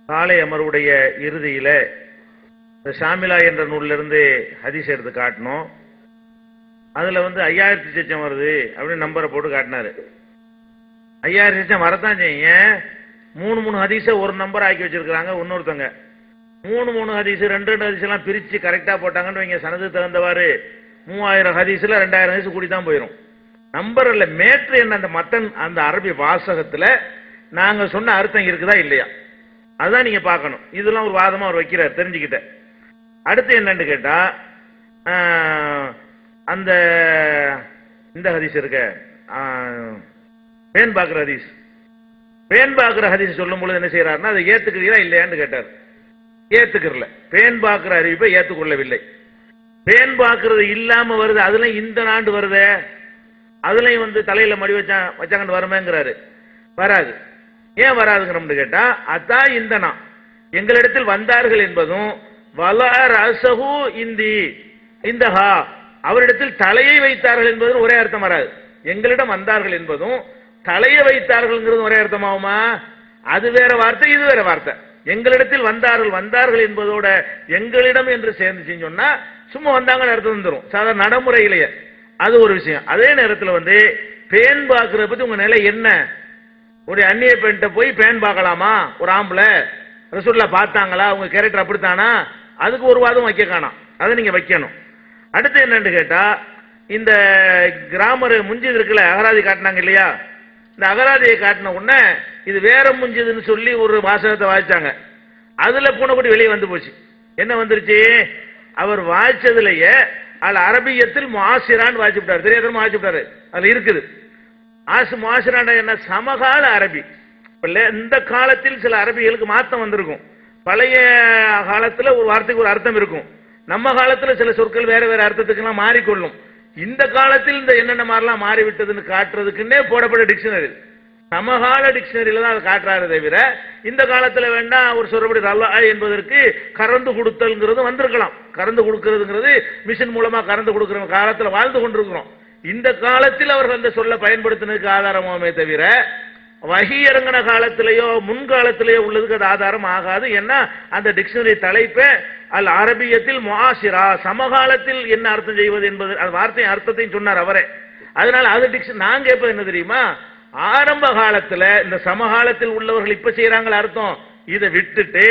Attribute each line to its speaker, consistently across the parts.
Speaker 1: காலை அமர்வுடைய இறுதியில ஷாமிலா என்ற நூலிலிருந்து ஹதீஸ் எடுத்து காட்டணும். அதுல 5000 லட்சம் வருது அப்படின்னு நம்பரை போட்டு காட்டினாரு. 5000 லட்சம் வரத்தான் செய்யுங்க. 3 ஹதீஸை ஒரு நம்பர் ஆக்கி வச்சிருக்காங்க. இன்னொருத்தங்க 3 ஹதீஸ் 2 ஹதீஸ் எல்லாம் பிரிச்சு கரெக்டா போட்டாங்கன்னு வைங்க, சனது தகுந்தவாறு 3000 ஹதீஸ்ல 2000 ஹதீஸ் கூடி தான் போயிடும். நம்பர் இல்ல, மேட்ரு என்ன, அந்த மத்தன் அந்த அரபி வாசகத்துல நாங்க சொன்ன அர்த்தம் இருக்குதா இல்லையா, அதுதான் நீங்க பார்க்கணும். இதெல்லாம் ஒரு வாதமா அவர் வைக்கிறார், தெரிஞ்சுக்கிட்ட. அடுத்து என்னன்னு கேட்டா, அந்த இந்த ஹதீஸ் இருக்க பேன் பாக்குற ஹதீஸ், பேன் பாக்குற ஹதீஸ் சொல்லும் பொழுது என்ன செய்யறாருன்னா, அதை ஏத்துக்கிறீங்களா இல்லையான்னு கேட்டார். ஏத்துக்கிறல, பேன் பாக்குற அறிவிப்பை ஏத்துக்கொள்ளவில்லை. பேன் பாக்குறது இல்லாம வருது, அதுல இந்த நாண்டு வருது, அதுலயும் தலையில மடி வச்சாங்கன்னு வருமேங்கிறாரு. வராது. ஏன் வராதுங்கிறோம்னு கேட்டா, அத்தா இந்தனா எங்களிடத்தில் வந்தார்கள் என்பதும் வலரசஹு இந்தி இந்தஹா அவரிடத்தில் தலையை வைத்தார்கள் என்பதும் ஒரே அர்த்தம் வராது. எங்களிடம் வந்தார்கள் என்பதும் தலையை வைத்தார்கள் ஒரே அர்த்தமாகுமா? அது வேற வார்த்தை, இது வேற வார்த்தை. எங்களிடத்தில் வந்தார்கள் என்பதோட எங்களிடம் என்று சேர்ந்து சொன்னா சும்மா வந்தாங்கன்னு அர்த்தம் வந்துடும் சாதாரண நடைமுறையிலேயே. அது ஒரு விஷயம். அதே நேரத்தில் பேன் பார்க்கறத பத்தி உங்க நிலை என்ன? ஒரு அந்நிய பெண்கிட்ட போய் பேன் பார்க்கலாமா? ஒரு ஆம்பளை ரசூலுல்லாஹ் பார்த்தாங்களா? உங்க கேரக்டர் அப்படித்தானா? அதுக்கு ஒரு வாதம் வைக்க காணாம், அதை நீங்க வைக்கணும். அடுத்து என்னன்னு கேட்டா, இந்த கிராமர் முஞ்சிது இருக்குல்ல, அகராதி காட்டினாங்க இல்லையா, இந்த அகராதியை காட்டின உடனே இது வேற முஞ்சுதுன்னு சொல்லி ஒரு வாசகத்தை வாசிச்சாங்க. அதுல பூனைக்குட்டி வெளியே வந்து போச்சு. என்ன வந்துருச்சு? அவர் வாய்ச்சதுலயே அதுல அரபியத்தில் முஆசிரான்னு வாசிச்சுட்டாரு. தெரியாத வாசிச்சுட்டாரு. அதுல இருக்குது முஆசிரான என்ன, சமகால அரபி. இந்த காலத்தில் சில அரபிகளுக்கு மாற்றம் வந்திருக்கும். பழைய காலத்துல ஒரு வார்த்தைக்கு ஒரு அர்த்தம் இருக்கும். நம்ம காலத்துல சில சொற்கள் வேற வேற அர்த்தத்துக்கு எல்லாம் மாறிக்கொள்ளும். இந்த காலத்தில் இந்த என்னென்ன மாதிரிலாம் மாறிவிட்டதுன்னு காட்டுறதுக்குன்னே போடப்பட்ட டிக்ஷனரி, சமகால டிக்ஷனரியில தான் அதை காட்டுறாரு தவிர, இந்த காலத்துல வேண்டாம் ஒரு சொல்றபடி ரல்லா என்பதற்கு கறந்து கொடுத்தல்ங்கிறது வந்திருக்கலாம். கறந்து கொடுக்கிறதுங்கிறது மிஷின் மூலமா கறந்து கொடுக்கிற காலத்துல வாழ்ந்து கொண்டிருக்கிறோம். இந்த காலத்தில் அவர்கள் அந்த சொல்ல பயன்படுத்தினதுக்கு ஆதாரமாமே தவிர, வஹி இறங்கின காலத்திலேயோ முன்காலத்திலேயோ உள்ளதுக்கு அது ஆதாரம் ஆகாது. ஏன்னா அந்த டிக்ஷனரி தலைப்பை அல் அரபியத்தில் முஆசிரா, சமகாலத்தில் என்ன அர்த்தம் செய்வது என்பது அந்த வார்த்தையின் அர்த்தத்தையும் சொன்னார் அவரே. அதனால அது டிக்ஷன். நாங்க எப்ப என்ன தெரியுமா, ஆரம்ப காலத்துல இந்த சமகாலத்தில் உள்ளவர்கள் இப்ப செய்யறாங்களா அர்த்தம், இதை விட்டுட்டு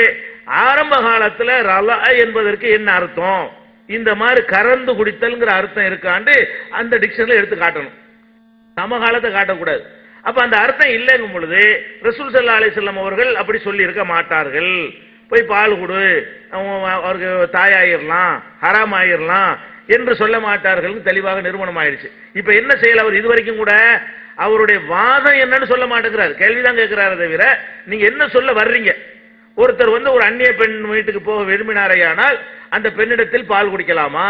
Speaker 1: ஆரம்ப காலத்துல ரலா என்பதற்கு என்ன அர்த்தம், இந்த மாதிரி கறந்து குடித்தல்ங்கிற அர்த்தம் இருக்காண்டு அந்த டிக்ஷனரியில் எடுத்து காட்டணும். சமகாலத்தை காட்டக்கூடாது. அப்ப அந்த அர்த்தம் இல்லைங்கும் பொழுது ரசூல் ஸல்லல்லாஹு அலைஹி வஸல்லம் அவர்கள் அப்படி சொல்லி இருக்க மாட்டார்கள். போய் பால் கொடு, அவருக்கு தாயாயிரலாம், ஹராம் ஆயிரலாம் என்று சொல்ல மாட்டார்கள். தெளிவாக நிறுவனம் ஆயிடுச்சு. இப்ப என்ன செய்யல, அவர் இதுவரைக்கும் கூட அவருடைய வாதம் என்னன்னு சொல்ல மாட்டேங்கிறார், கேள்விதான் கேட்கிறாரு தவிர நீங்க என்ன சொல்ல வர்றீங்க. ஒருத்தர் ஒரு அந்நிய பெண் வீட்டுக்கு போக விரும்பினாரையானால் அந்த பெண்ணிடத்தில் பால் குடிக்கலாமா,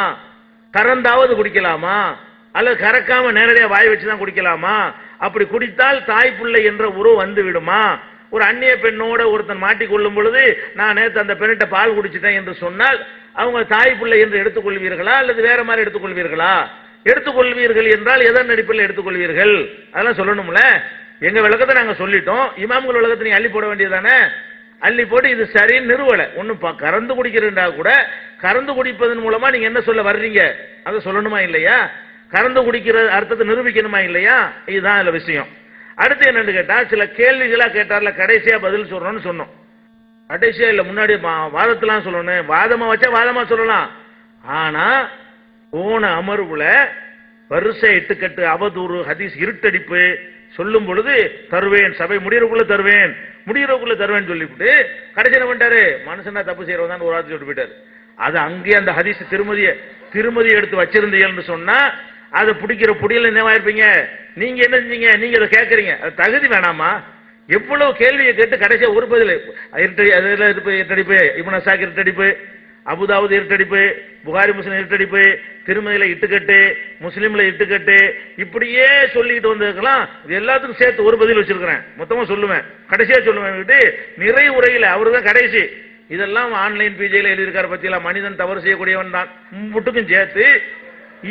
Speaker 1: கறந்தாவது குடிக்கலாமா, அல்லது கறக்காம நேரடியாக வாய் வச்சுதான் குடிக்கலாமா? அப்படி குடித்தால் தாய் பிள்ளை என்ற உறவு வந்து விடுமா? ஒரு அந்நிய பெண்ணோட ஒருத்தன் மாட்டிக்கொள்ளும் பொழுது நான் நேற்று அந்த பெண்ணிட்ட பால் குடிச்சிட்டேன் என்று சொன்னால் அவங்க தாய் பிள்ளை என்று எடுத்துக்கொள்வீர்களா அல்லது வேற மாதிரி எடுத்துக்கொள்வீர்களா? எடுத்துக்கொள்வீர்கள் என்றால் எதன் அடிப்படையில் எடுத்துக்கொள்வீர்கள்? அதெல்லாம் சொல்லணும்ல. எங்க விளக்கத்தை நாங்க சொல்லிட்டோம், இமாம்கள் விளக்கத்தை நீங்க அள்ளி போட வேண்டியதானே. அள்ளி போட்டு இது சரின்னு நிறுவல. ஒன்னும் கறந்து குடிக்கிறா கூட கறந்து குடிப்பதன் மூலமா நீங்க என்ன சொல்ல வர்றீங்க அதை சொல்லணுமா இல்லையா? கறந்து குடிக்கிற அர்த்தத்தை நிரூபிக்கணுமா இல்லையா? இதுதான் இதுல விஷயம். அடுத்து என்னன்னு கேட்டா, சில கேள்விகளா கேட்டார்ல, கடைசியா பதில் சொல்றோம்னு சொன்னோம். கடைசியா இல்ல, முன்னாடி வாதத்தெல்லாம் சொல்லணும். வாதமா வச்சா வாதமா சொல்லலாம். ஆனா போன அமர்வுல வரிசை இட்டுக்கட்டு அவதூறு ஹதீஸ் இருட்டடிப்பு சொல்லும் பொழுது தருவேன், சபை முடியறக்குள்ள தருவேன், முடியறக்குள்ள தருவேன் சொல்லிவிட்டு கடைசி என்ன பண்ணிட்டாரு, மனுஷனா தப்பு செய்யறவன் ஒரு வார்த்தை சொல்லிட்டு போயிட்டாரு. அது அங்கேயே அந்த ஹதீஸ் திருமதியை எடுத்து வச்சிருந்தீங்கன்னு சொன்னா அதை பிடிக்கிற புடியல என்னவாயிருப்பீங்க. நீங்க என்ன செஞ்சீங்க, நீங்க அதை கேட்கறீங்க, அது தகுதி வேணாமா? எவ்வளவு கேள்வியை கேட்டு கடைசியா ஒரு பதில் இருட்டடிப்பு, இப்னு அசாக் இருட்டடிப்பு, அபுதாவுத் இருட்டடிப்பு, புகாரி முஸ்லிம் இருட்டடிப்பு, திருமதியில இட்டுக்கட்டு, முஸ்லிம்ல இட்டுக்கட்டு, இப்படியே சொல்லிட்டு வந்திருக்கலாம். இது எல்லாத்துக்கும் சேர்த்து ஒரு பதில் வச்சிருக்கிறேன், மொத்தமா சொல்லுவேன், கடைசியா சொல்லுவேன். நிறை உரையில அவரு தான் கடைசி. இதெல்லாம் ஆன்லைன் பிஜேல எழுதியிருக்காரு பத்தியெல்லாம். மனிதன் தவறு செய்யக்கூடியவன் தான் முட்டுக்கும் சேர்த்து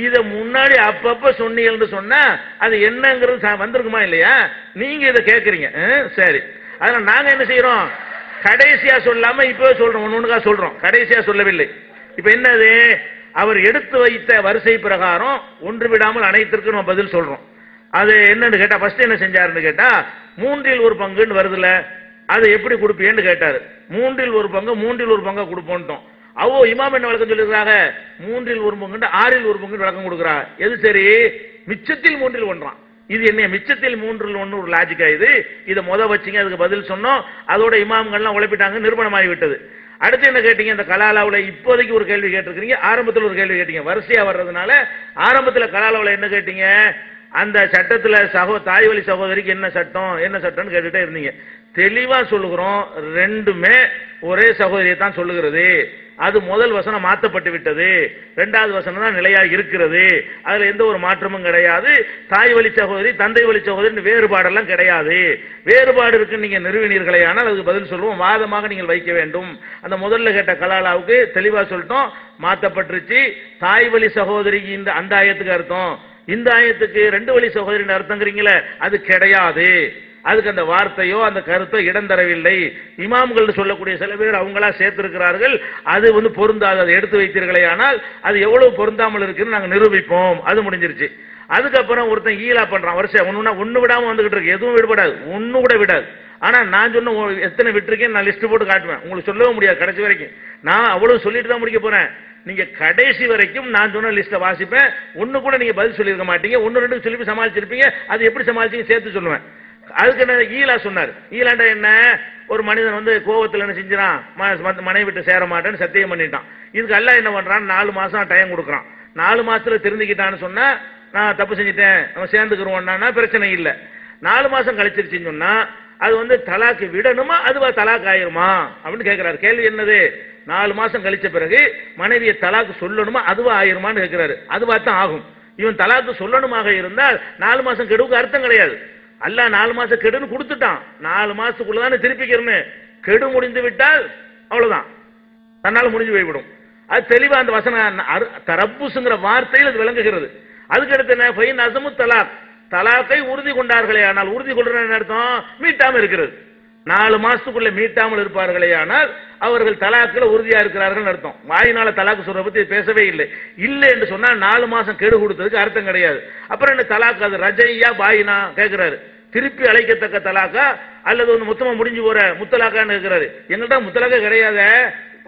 Speaker 1: இத முன்னாடி அப்பப்ப சொன்னீங்கன்னு சொன்னா அது என்னங்கிறது வந்திருக்குமா இல்லையா? நீங்க இதை கேட்கறீங்க. சரி, அதனால நாங்க என்ன செய்யறோம், கடைசியா சொல்லாம இப்பவே சொல்றோம், ஒண்ணுக்கா சொல்றோம், கடைசியா சொல்லவில்லை. இப்ப என்னது, அவர் எடுத்து வைத்த வரிசை பிரகாரம் ஒன்று விடாமல் அனைத்திற்கும் நம்ம பதில் சொல்றோம். அது என்னன்னு கேட்டா, ஃபர்ஸ்ட் என்ன செஞ்சாருன்னு கேட்டா, 1/3 வருதுல, அதை எப்படி கொடுப்பீன்னு கேட்டாரு. 1/3 கொடுப்போம். அவோ இமாம் என்ன விளக்கம் சொல்லிருக்காங்க, 1/3 6/1 விளக்கம் கொடுக்குறா. எது சரி, மிச்சத்தில் 1/1. இது என்ன மிச்சத்தில் 3/1 ஒரு லாஜிக்கா? இதை வச்சீங்க, அதுக்கு பதில் சொன்னோம். அதோட இமாம்கள்லாம் உழைப்பிட்டாங்க, நிரூபணமாகி விட்டது. அடுத்து என்ன கேட்டீங்க, இந்த கலாலாவுல இப்போதைக்கு ஒரு கேள்வி கேட்டிருக்கீங்க, ஆரம்பத்தில் ஒரு கேள்வி கேட்டீங்க. வரிசையா வர்றதுனால ஆரம்பத்தில் கலாலாவுல என்ன கேட்டீங்க, அந்த சட்டத்தில் தாய் வழி சகோதரிக்கு என்ன சட்டம்னு கேட்டுட்டே இருந்தீங்க. தெளிவா சொல்லுகிறோம், ரெண்டுமே ஒரே சகோதரியை தான் சொல்லுகிறது. அது முதல் வசனம் மாற்றப்பட்டு விட்டது, இரண்டாவது வசனம் தான் நிலையாக இருக்கிறது. அதுல எந்த ஒரு மாற்றமும் கிடையாது. தாய் வழி சகோதரி தந்தை வழி சகோதரி வேறுபாடெல்லாம் கிடையாது. வேறுபாடு இருக்கு நீங்க நிறுவினீர்களே, ஆனால் அதுக்கு பதில் சொல்லுவோம், வாதமாக நீங்கள் வைக்க வேண்டும். அந்த முதல்ல கேட்ட கலாலாவுக்கு தெளிவா சொல்லிட்டோம், மாற்றப்பட்டுருச்சு. தாய் வழி சகோதரிக்கு இந்த அந்த ஆயத்துக்கு அர்த்தம், இந்த ஆயத்துக்கு 2 வழி சகோதரின் அர்த்தங்கிறீங்களே, அது கிடையாது. அதுக்கு அந்த வார்த்தையோ அந்த கருத்தோ இடம் தரவில்லை. இமாம்கள் சொல்லக்கூடிய சில பேர் அவங்களா சேர்த்திருக்கிறார்கள், அது பொருந்தாது. அதை எடுத்து வைத்தீர்களே, ஆனால் அது எவ்வளவு பொருந்தாமல் இருக்குன்னு நாங்கள் நிரூபிப்போம். அது முடிஞ்சிருச்சு. அதுக்கப்புறம் ஒருத்தன் ஈலா பண்றான், வருஷம் ஒண்ணு விடாம வந்துகிட்டு இருக்கு, எதுவும் விடுபடாது, ஒண்ணு கூட விடாது. ஆனா நான் சொன்ன எத்தனை விட்டுருக்கேன் நான் லிஸ்ட் போட்டு காட்டுவேன், உங்களுக்கு சொல்லவும் முடியாது கடைசி வரைக்கும். நான் அவ்வளவு சொல்லிட்டு தான் முடிக்க போறேன். நீங்க கடைசி வரைக்கும் நான் சொன்ன லிஸ்ட்டை வாசிப்பேன், ஒண்ணு கூட நீங்க பதில் சொல்லியிருக்க மாட்டீங்க, 1 2 சொல்லி சமாளிச்சிருப்பீங்க. அது எப்படி சமாளிச்சீங்க சேர்த்து சொல்லுவேன். அதுக்கு என்ன ஈலா சொன்னார். ஈலாண்டா என்ன, ஒரு மனிதன் கோவத்தில் என்ன செஞ்சான், மனைவி விட்டு சேர மாட்டேன்னு சத்தியம் பண்ணிட்டான். இதுக்கு எல்லாம் என்ன பண்றான், 4 மாசம் டைம் கொடுக்குறான். 4 மாசத்துல திருந்திக்கிட்டான்னு சொன்னா, நான் தப்பு செஞ்சுட்டேன் நம்ம சேர்ந்துக்கிறோம்னா பிரச்சனை இல்லை. 4 மாசம் கழிச்சிருச்சுன்னு சொன்னா அது தலாக்கு விடணுமா, அதுவா தலாக்கு ஆயிருமா அப்படின்னு கேட்கிறாரு. கேள்வி என்னது, 4 மாசம் கழிச்ச பிறகு மனைவியை தலாக்கு சொல்லணுமா, அதுவா ஆயிருமான்னு கேட்கிறாரு. அதுவா தான் ஆகும். இவன் தலாக்கு சொல்லணுமாக இருந்தால் 4 மாசம் கெடுவுக்கு அர்த்தம் கிடையாது. அல்லாஹ் 4 மாசம் கெடுன்னு கொடுத்துட்டான், 4 மாசத்துக்குள்ளதானே திருப்பிக்கிறன்னு. கெடு முடிந்து விட்டால் அவ்வளவுதான், தன்னால முடிஞ்சு போய்விடும். அது தெளிவா அந்த வசனம் தரப்புசுங்கிற வார்த்தையில் அது விளங்குகிறது. அதுக்கு அடுத்து என்ன, ஃபைன் அஸமு தலாக், தலாக்கை உறுதி கொண்டார்களே, ஆனால் உறுதி கொள்ற அர்த்தம் மீட்டாம இருக்கிறது. 4 மாசத்துக்குள்ள மீட்டாமல் இருப்பார்களே, ஆனால் அவர்கள் தலாக்கில் உறுதியா இருக்கிறார்கள் அர்த்தம். வாயினால தலாக்கு சொல்ற பத்தி பேசவே இல்லை. இல்லை என்று சொன்னா 4 மாசம் கெடு கொடுத்ததுக்கு அர்த்தம் கிடையாது. அப்புறம் என்ன தலாக்கு, அது ரஜையா பாயினா கேட்கிறாரு. திருப்பி அழைக்கத்தக்க தலாக்கா அல்லது மொத்தமா முடிஞ்சு போற முத்தலாக்கான்னு கேட்கிறாரு. எங்கள்கிட்ட முத்தலாக்கே கிடையாத.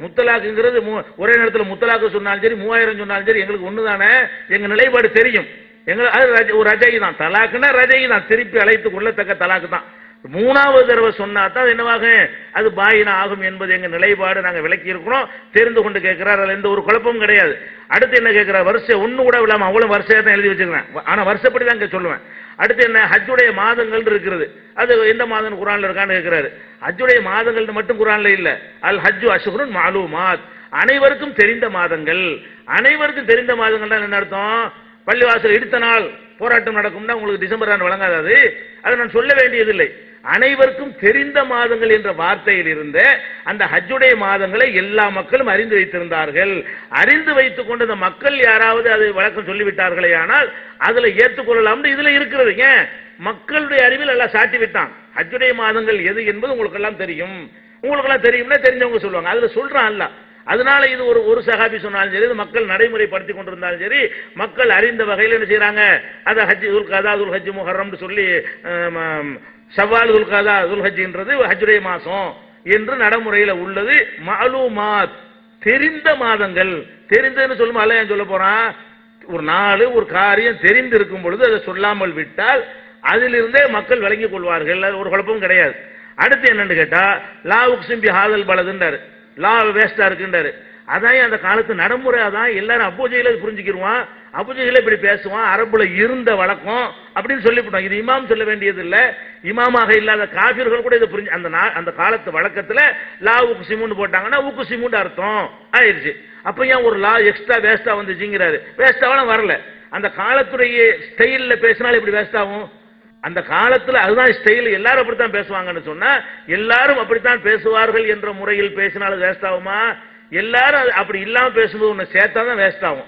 Speaker 1: முத்தலாக்குங்கிறது ஒரே நேரத்தில் முத்தலாக்கு சொன்னாலும் சரி 3000 சொன்னாலும் சரி எங்களுக்கு ஒண்ணுதானே, எங்க நிலைப்பாடு தெரியும். எங்களுக்கு ஒரு ரஜை தான், தலாக்குன்னா ரஜை தான், திருப்பி அழைத்து கொள்ளத்தக்க தலாக்கு தான். 3வது தடவை சொன்னா தான் என்னவாக அது பாயினா ஆகும் என்பது எங்க நிலைப்பாடு. நாங்க விளக்கி இருக்கிறோம், தெரிந்து கொண்டு கேட்கிறார். அதுல எந்த ஒரு குழப்பமும் கிடையாது. அடுத்து என்ன கேட்கிறார், வருஷம் ஒண்ணு கூட விடாம அவ்வளவு வருஷம் தான் எழுதி வச்சிருக்கேன், ஆனா வருஷப்படி தான் சொல்லுவேன். அடுத்து என்ன, ஹஜ்ஜுடைய மாதங்கள் இருக்கிறது, அது எந்த மாதம் குர்ஆன்ல இருக்கான்னு கேட்கிறாரு. ஹஜ்ஜுடைய மாதங்கள் மட்டும் குர்ஆன்ல இல்ல, அல் ஹஜ்ஜு அஷ்ஹுருன் மஅலூமாத், அனைவருக்கும் தெரிந்த மாதங்கள். அனைவருக்கும் தெரிந்த மாதங்கள் என்ன அர்த்தம், பள்ளிவாசல் இடித்த நாள் போராட்டம் நடக்கும்னா உங்களுக்கு டிசம்பர் தான் வழங்காது, அதை நான் சொல்ல வேண்டியதில்லை. அனைவருக்கும் தெரிந்த மாதங்கள் என்ற வார்த்தையில் இருந்த அந்த ஹஜ்ஜுடைய மாதங்களை எல்லா மக்களும் அறிந்து வைத்திருந்தார்கள். அறிந்து வைத்துக் கொண்டு அந்த மக்கள் யாராவது அது வழக்கம் சொல்லிவிட்டார்களே, ஆனால் அதுல ஏற்றுக்கொள்ளலாம் இதுல இருக்கிறது. ஏன், மக்களுடைய அறிவில் எல்லாம் சாட்டி விட்டான். ஹஜ்ஜுடைய மாதங்கள் எது என்பது உங்களுக்கு எல்லாம் தெரியும், உங்களுக்கு எல்லாம் தெரியும்னா தெரிஞ்சவங்க சொல்லுவாங்க, அதுல சொல்றான் அல்ல. அதனால இது ஒரு சஹாபி சொன்னாலும் சரி, மக்கள் நடைமுறைப்படுத்தி கொண்டிருந்தாலும் சரி, மக்கள் அறிந்த வகையில் என்ன செய்யறாங்க, அதை ஹஜ் துல்கதா துல்ஹஜ் முஹர்ரம்னு சொல்லி ஷவ்வால் துல்கதா துல்ஹஜ்ன்றது ஹஜ்ஜுடைய மாசம் என்று நடைமுறையில் உள்ளது. மஅலூமாத், தெரிந்த மாதங்கள். தெரிந்ததுன்னு சொல்லும் அல்ல, ஏன் சொல்ல போறான், ஒரு நாள் ஒரு காரியம் தெரிந்து இருக்கும் பொழுது அதை சொல்லாமல் விட்டால் அதிலிருந்தே மக்கள் விளங்கிக் கொள்வார்கள், ஒரு குழப்பமும் கிடையாது. அடுத்து என்னன்னு கேட்டா, லா உக்ஸிம் பி ஹாதல் பலதுன்றாரு, லா வேஸ்டா இருக்குன்றாரு. அதான் அந்த காலத்து நடைமுறை, அதான் எல்லாரும் அபூஜையில புரிஞ்சுக்கிடுவான், அபூஜையில இப்படி பேசுவான், அரபுல இருந்த வழக்கம் அப்படின்னு சொல்லிவிட்டோம். இது இமாம் சொல்ல வேண்டியது இல்ல, இமாமாக இல்லாத காபிர்கள் கூட இதை புரிஞ்சு அந்த காலத்து வழக்கத்துல லா உக்ஸிமுன்னு போட்டாங்கன்னா உக்ஸிமுன்னு அர்த்தம் ஆயிடுச்சு. அப்ப ஏன் ஒரு லா எக்ஸ்ட்ரா வேஸ்டா வந்துச்சுங்கிறாரு. வேஸ்டாவெல்லாம் வரல, அந்த காலத்துடைய ஸ்டைல்ல பேசினாலும் இப்படி வேஸ்டாகும். அந்த காலத்துல அதுதான் ஸ்டைல், எல்லாரும் அப்படித்தான் பேசுவாங்கன்னு சொன்னா எல்லாரும் அப்படித்தான் பேசுவார்கள் என்ற முறையில் பேசினாலும் வேஸ்ட் ஆகுமா? எல்லாரும் அப்படி இல்லாம பேசும்போது ஒன்னு சேர்த்தாதான் வேஸ்ட் ஆகும்.